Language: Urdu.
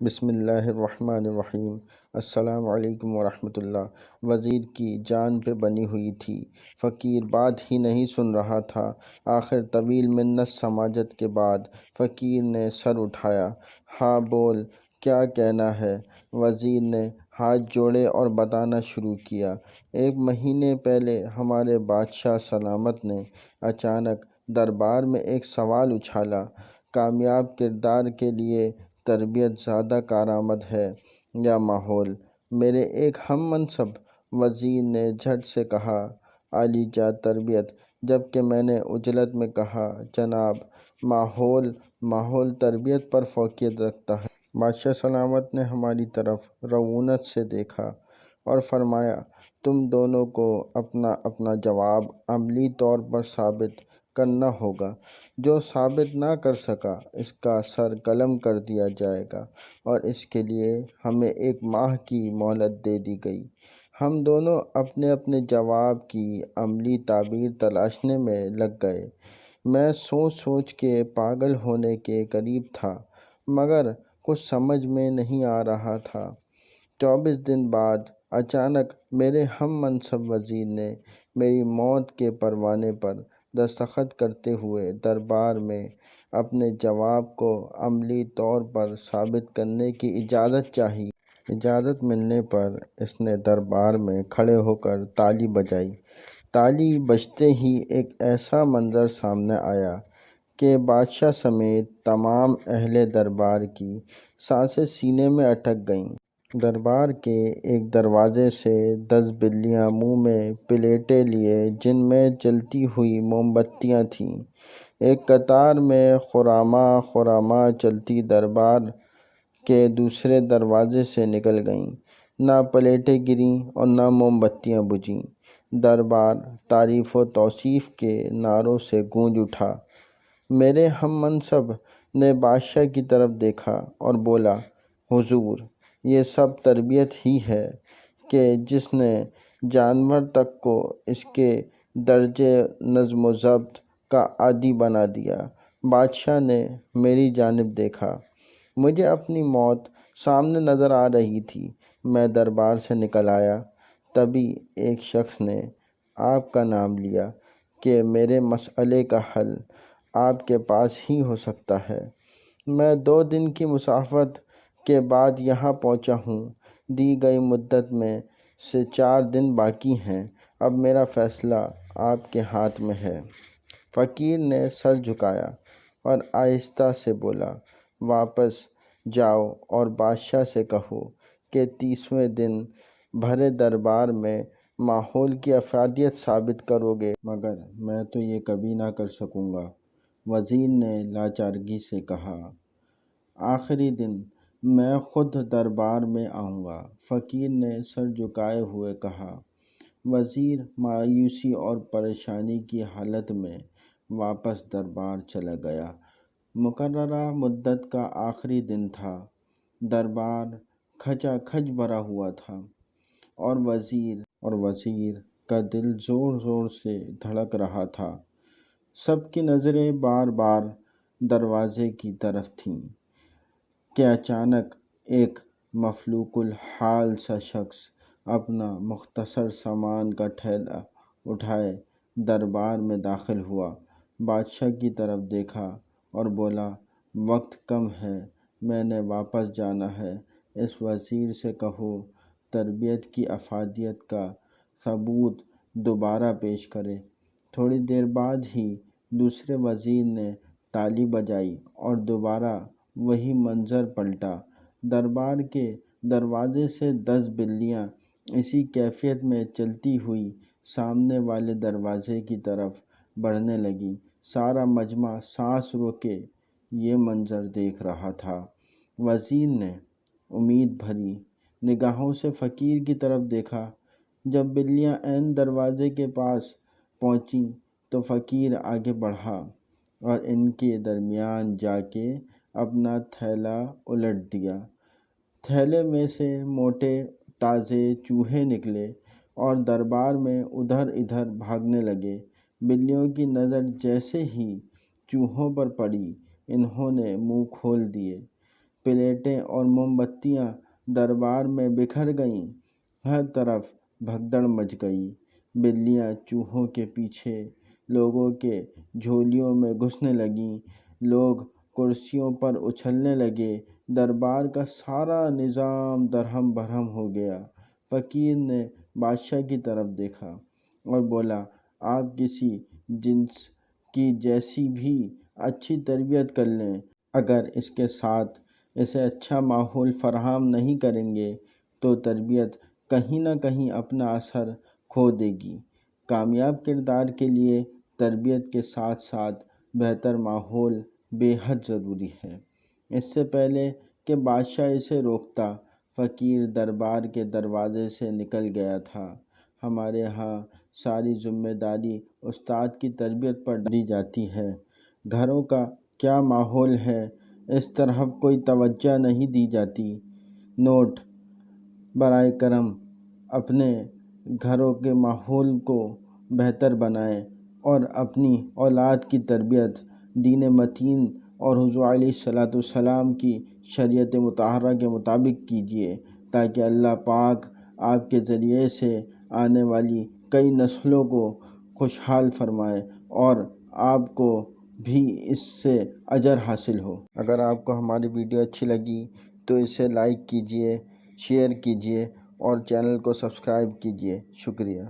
بسم اللہ الرحمن الرحیم۔ السلام علیکم ورحمۃ اللہ۔ وزیر کی جان پہ بنی ہوئی تھی، فقیر بات ہی نہیں سن رہا تھا۔ آخر طویل منت سماجت کے بعد فقیر نے سر اٹھایا۔ ہاں بول، کیا کہنا ہے؟ وزیر نے ہاتھ جوڑے اور بتانا شروع کیا۔ 1 مہینے پہلے ہمارے بادشاہ سلامت نے اچانک دربار میں ایک سوال اچھالا، کامیاب کردار کے لیے تربیت زیادہ کارآمد ہے یا ماحول؟ میرے ایک ہم منصب وزیر نے جھٹ سے کہا، عالی جات تربیت، جبکہ میں نے عجلت میں کہا، جناب، ماحول تربیت پر فوقیت رکھتا ہے۔ بادشاہ سلامت نے ہماری طرف رعونت سے دیکھا اور فرمایا، تم دونوں کو اپنا اپنا جواب عملی طور پر ثابت کرنا ہوگا۔ جو ثابت نہ کر سکا اس کا سر قلم کر دیا جائے گا، اور اس کے لیے ہمیں 1 ماہ کی مہلت دے دی گئی۔ ہم دونوں اپنے اپنے جواب کی عملی تعبیر تلاشنے میں لگ گئے۔ میں سوچ سوچ کے پاگل ہونے کے قریب تھا، مگر کچھ سمجھ میں نہیں آ رہا تھا۔ 24 دن بعد اچانک میرے ہم منصب وزیر نے میری موت کے پروانے پر دستخط کرتے ہوئے دربار میں اپنے جواب کو عملی طور پر ثابت کرنے کی اجازت چاہی۔ اجازت ملنے پر اس نے دربار میں کھڑے ہو کر تالی بجائی۔ تالی بجتے ہی ایک ایسا منظر سامنے آیا کہ بادشاہ سمیت تمام اہل دربار کی سانسیں سینے میں اٹک گئیں۔ دربار کے ایک دروازے سے 10 بلیاں منہ میں پلیٹیں لیے، جن میں جلتی ہوئی موم بتیاں تھیں، ایک قطار میں خراماں چلتی دربار کے دوسرے دروازے سے نکل گئیں۔ نہ پلیٹیں گریں اور نہ موم بتیاں بجھیں۔ دربار تعریف و توصیف کے نعروں سے گونج اٹھا۔ میرے ہم منصب نے بادشاہ کی طرف دیکھا اور بولا، حضور، یہ سب تربیت ہی ہے کہ جس نے جانور تک کو اس کے درجے نظم و ضبط کا عادی بنا دیا۔ بادشاہ نے میری جانب دیکھا۔ مجھے اپنی موت سامنے نظر آ رہی تھی۔ میں دربار سے نکل آیا۔ تبھی ایک شخص نے آپ کا نام لیا کہ میرے مسئلے کا حل آپ کے پاس ہی ہو سکتا ہے۔ میں 2 دن کی مسافت کے بعد یہاں پہنچا ہوں۔ دی گئی مدت میں سے 4 دن باقی ہیں۔ اب میرا فیصلہ آپ کے ہاتھ میں ہے۔ فقیر نے سر جھکایا اور آہستہ سے بولا، واپس جاؤ اور بادشاہ سے کہو کہ 30ویں دن بھرے دربار میں ماحول کی افادیت ثابت کرو گے۔ مگر میں تو یہ کبھی نہ کر سکوں گا، وزیر نے لاچارگی سے کہا۔ آخری دن میں خود دربار میں آؤں گا، فقیر نے سر جھکائے ہوئے کہا۔ وزیر مایوسی اور پریشانی کی حالت میں واپس دربار چلا گیا۔ مقررہ مدت کا آخری دن تھا۔ دربار کھچا کھچ بھرا ہوا تھا اور وزیر کا دل زور زور سے دھڑک رہا تھا۔ سب کی نظریں بار بار دروازے کی طرف تھیں کہ اچانک ایک مفلوق الحال سا شخص اپنا مختصر سامان کا تھیلا اٹھائے دربار میں داخل ہوا۔ بادشاہ کی طرف دیکھا اور بولا، وقت کم ہے، میں نے واپس جانا ہے۔ اس وزیر سے کہو تربیت کی افادیت کا ثبوت دوبارہ پیش کرے۔ تھوڑی دیر بعد ہی دوسرے وزیر نے تالی بجائی اور دوبارہ وہی منظر پلٹا۔ دربار کے دروازے سے 10 بلیاں اسی کیفیت میں چلتی ہوئی سامنے والے دروازے کی طرف بڑھنے لگیں۔ سارا مجمع سانس روکے یہ منظر دیکھ رہا تھا۔ وزیر نے امید بھری نگاہوں سے فقیر کی طرف دیکھا۔ جب بلیاں عین دروازے کے پاس پہنچیں تو فقیر آگے بڑھا اور ان کے درمیان جا کے اپنا تھیلا الٹ دیا۔ تھیلے میں سے موٹے تازے چوہے نکلے اور دربار میں ادھر ادھر بھاگنے لگے۔ بلیوں کی نظر جیسے ہی چوہوں پر پڑی، انہوں نے منہ کھول دیے۔ پلیٹیں اور موم بتیاں دربار میں بکھر گئیں۔ ہر طرف بھگدڑ مچ گئی۔ بلیاں چوہوں کے پیچھے لوگوں کے جھولیوں میں گھسنے لگیں۔ لوگ کرسیوں پر اچھلنے لگے۔ دربار کا سارا نظام درہم برہم ہو گیا۔ فقیر نے بادشاہ کی طرف دیکھا اور بولا، آپ کسی جنس کی جیسی بھی اچھی تربیت کر لیں، اگر اس کے ساتھ اسے اچھا ماحول فراہم نہیں کریں گے تو تربیت کہیں نہ کہیں اپنا اثر کھو دے گی۔ کامیاب کردار کے لیے تربیت کے ساتھ ساتھ بہتر ماحول بے حد ضروری ہے۔ اس سے پہلے کہ بادشاہ اسے روکتا، فقیر دربار کے دروازے سے نکل گیا تھا۔ ہمارے ہاں ساری ذمہ داری استاد کی تربیت پر دی جاتی ہے۔ گھروں کا کیا ماحول ہے، اس طرف کوئی توجہ نہیں دی جاتی۔ نوٹ: برائے کرم اپنے گھروں کے ماحول کو بہتر بنائیں اور اپنی اولاد کی تربیت دین متین اور حضور علیہ الصلوۃ والسلام کی شریعت مطہرہ کے مطابق کیجیے، تاکہ اللہ پاک آپ کے ذریعے سے آنے والی کئی نسلوں کو خوشحال فرمائے اور آپ کو بھی اس سے اجر حاصل ہو۔ اگر آپ کو ہماری ویڈیو اچھی لگی تو اسے لائک کیجیے، شیئر کیجیے اور چینل کو سبسکرائب کیجیے۔ شکریہ۔